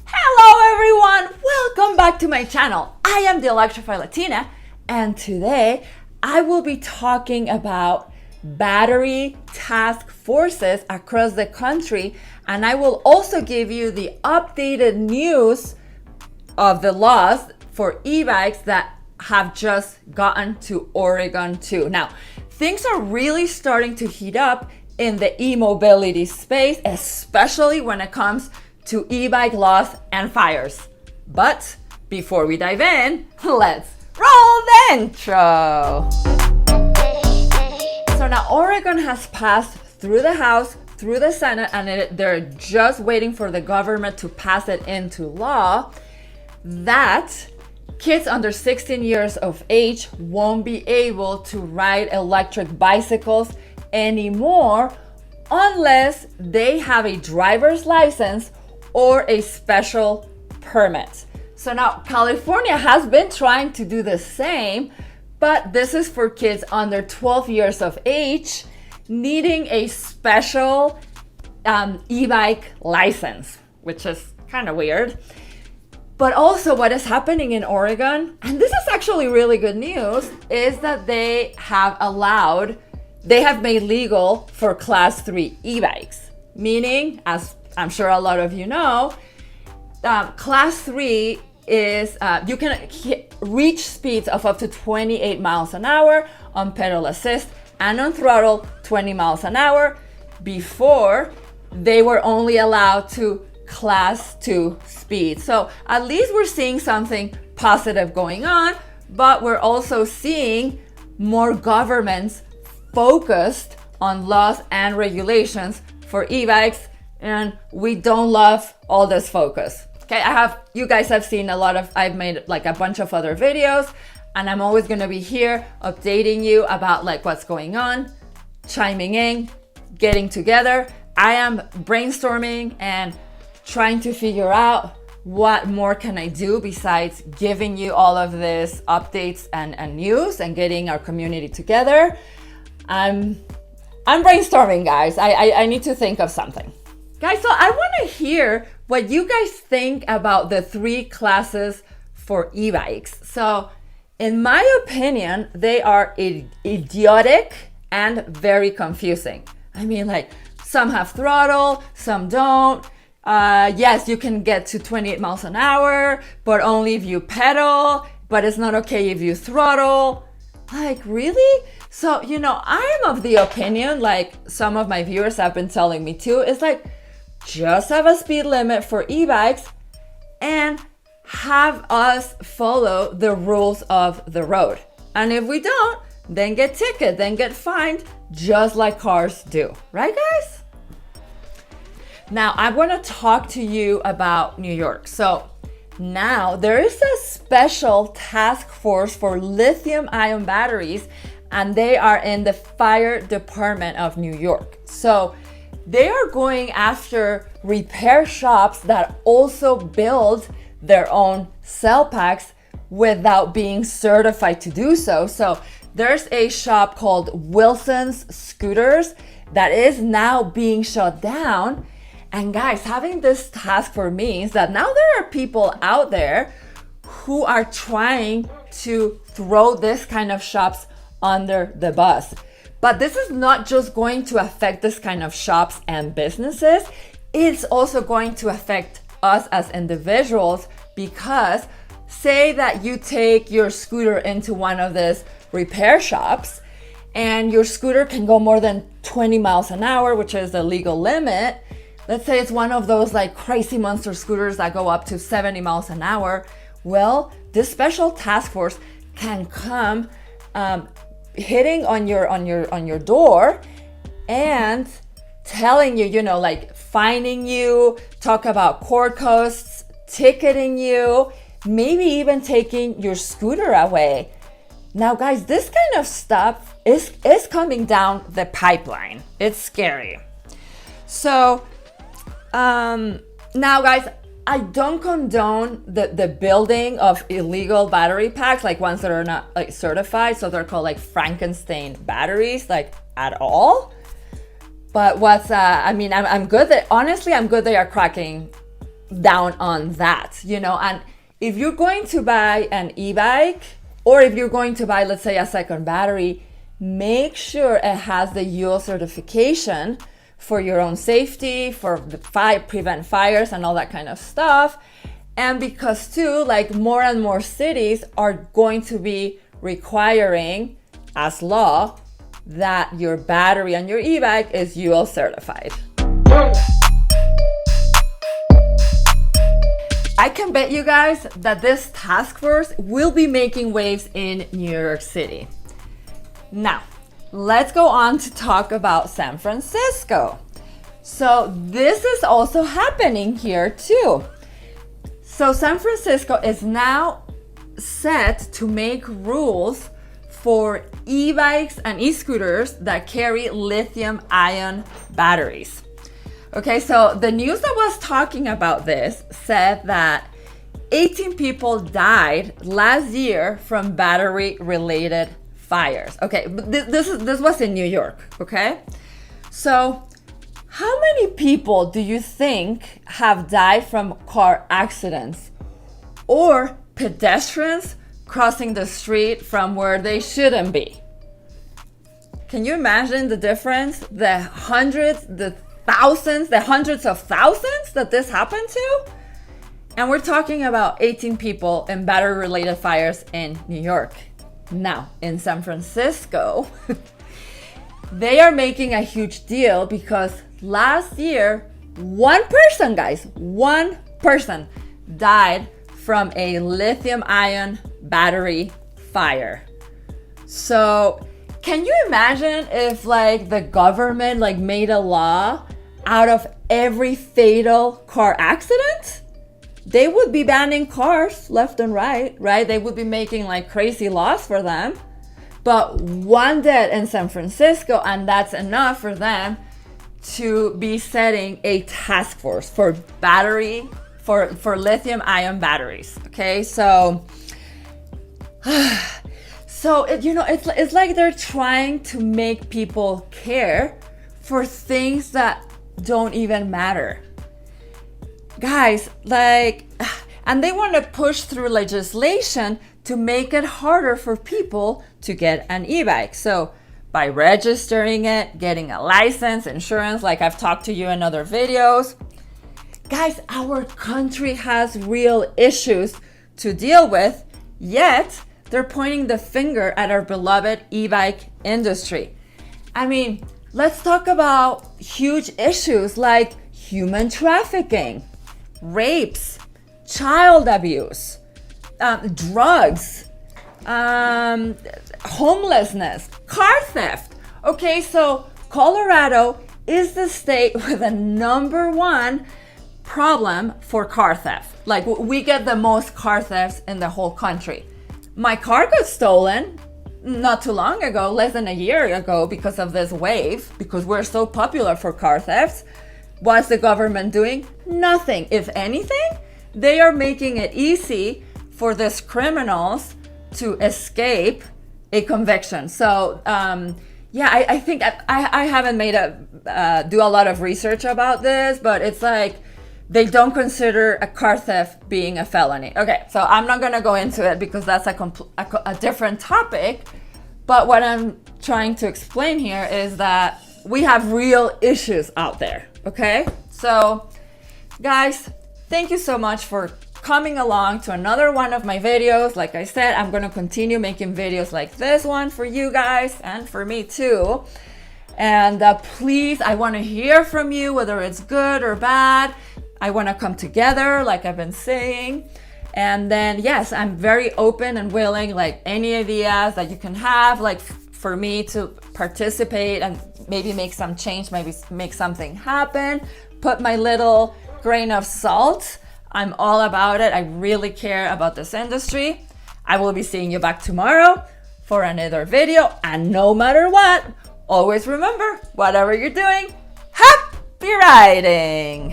Hello everyone, welcome back to my channel. I am the Electrified Latina, and today I will be talking about battery task forces across the country, and I will also give you the updated news of the laws for e-bikes that have just gotten to Oregon too. Now, things are really starting to heat up in the e-mobility space, especially when it comes to e-bike laws and fires. But before we dive in, let's roll the intro. So now Oregon has passed through the House, through the Senate, and they're just waiting for the government to pass it into law that kids under 16 years of age won't be able to ride electric bicycles anymore unless they have a driver's license or a special permit. So now California has been trying to do the same, but this is for kids under 12 years of age needing a special e-bike license, which is kind of weird. But also what is happening in Oregon, and this is actually really good news, is that they have made legal for class 3 e-bikes, meaning, as I'm sure a lot of you know, class 3 is, you can reach speeds of up to 28 miles an hour on pedal assist and on throttle 20 miles an hour. Before, they were only allowed to class 2 speed. So at least we're seeing something positive going on, but we're also seeing more governments focused on laws and regulations for e-bikes, and we don't love all this focus. Okay, you guys have seen I've made like a bunch of other videos, and I'm always gonna be here updating you about like what's going on, chiming in, getting together. I am brainstorming and trying to figure out what more can I do besides giving you all of this updates and news and getting our community together. I'm brainstorming, guys. I need to think of something. Guys, so I want to hear what you guys think about the 3 classes for e-bikes. So in my opinion, they are idiotic and very confusing. I mean, like, some have throttle, some don't. Yes, you can get to 28 miles an hour, but only if you pedal, but it's not okay if you throttle. Like, really? So, I am of the opinion, like some of my viewers have been telling me too, is like, just have a speed limit for e-bikes and have us follow the rules of the road. And if we don't, then get ticketed, then get fined, just like cars do. Right, guys? Now, I want to talk to you about New York. So now there is a special task force for lithium-ion batteries, and they are in the fire department of New York. So they are going after repair shops that also build their own cell packs without being certified to do so. So there's a shop called Wilson's Scooters that is now being shut down. And guys, having this task force means that now there are people out there who are trying to throw this kind of shops under the bus. But this is not just going to affect this kind of shops and businesses, it's also going to affect us as individuals, because say that you take your scooter into one of these repair shops and your scooter can go more than 20 miles an hour, which is the legal limit. Let's say it's one of those like crazy monster scooters that go up to 70 miles an hour. Well, this special task force can come hitting on your door and telling you, like fining you, talk about court costs, ticketing you, maybe even taking your scooter away. Now, guys, this kind of stuff is coming down the pipeline. It's scary. So now, guys, I don't condone the building of illegal battery packs, like ones that are not like certified. So they're called like Frankenstein batteries, like at all. But I'm good that, honestly, I'm good they are cracking down on that, you know. And if you're going to buy an e-bike, or if you're going to buy, let's say, a second battery, make sure it has the UL certification for your own safety, for the prevent fires and all that kind of stuff. And because too, like, more and more cities are going to be requiring as law that your battery on your e-bike is UL certified. I can bet you guys that this task force will be making waves in New York City. Now, let's go on to talk about San Francisco. So this is also happening here too. So San Francisco is now set to make rules for e-bikes and e-scooters that carry lithium-ion batteries. Okay, so the news that was talking about this said that 18 people died last year from battery-related fires. Okay, but this was in New York, okay? So how many people do you think have died from car accidents or pedestrians crossing the street from where they shouldn't be? Can you imagine the difference? The hundreds, the thousands, the hundreds of thousands that this happened to? And we're talking about 18 people in battery-related fires in New York. Now, in San Francisco, they are making a huge deal because last year, one person died from a lithium-ion battery fire. So can you imagine if, like, the government, like, made a law out of every fatal car accident? They would be banning cars left and right? They would be making, like, crazy laws for them. But one dead in San Francisco, and that's enough for them to be setting a task force for lithium-ion batteries. Okay, so it's like they're trying to make people care for things that don't even matter. Guys, like, and they want to push through legislation to make it harder for people to get an e-bike. So by registering it, getting a license, insurance, like I've talked to you in other videos. Guys, our country has real issues to deal with, yet they're pointing the finger at our beloved e-bike industry. I mean, let's talk about huge issues like human trafficking, rapes, child abuse, drugs, homelessness, car theft. Okay, so Colorado is the state with the #1 problem for car theft. Like, we get the most car thefts in the whole country. My car got stolen not too long ago, less than a year ago, because of this wave, because we're so popular for car thefts. What's the government doing? Nothing. If anything, they are making it easy for these criminals to escape a conviction. So, I think I haven't do a lot of research about this, but it's like they don't consider a car theft being a felony. Okay, so I'm not gonna go into it because that's a different topic. But what I'm trying to explain here is that we have real issues out there. Okay, so guys, thank you so much for coming along to another one of my videos. Like I said, I'm going to continue making videos like this one for you guys and for me too. And please, I want to hear from you, whether it's good or bad. I want to come together, like I've been saying. And then, yes, I'm very open and willing, like any ideas that you can have, like for me to participate and maybe make some change, maybe make something happen, put my little grain of salt. I'm all about it. I really care about this industry. I will be seeing you back tomorrow for another video. And no matter what, always remember, whatever you're doing, happy riding!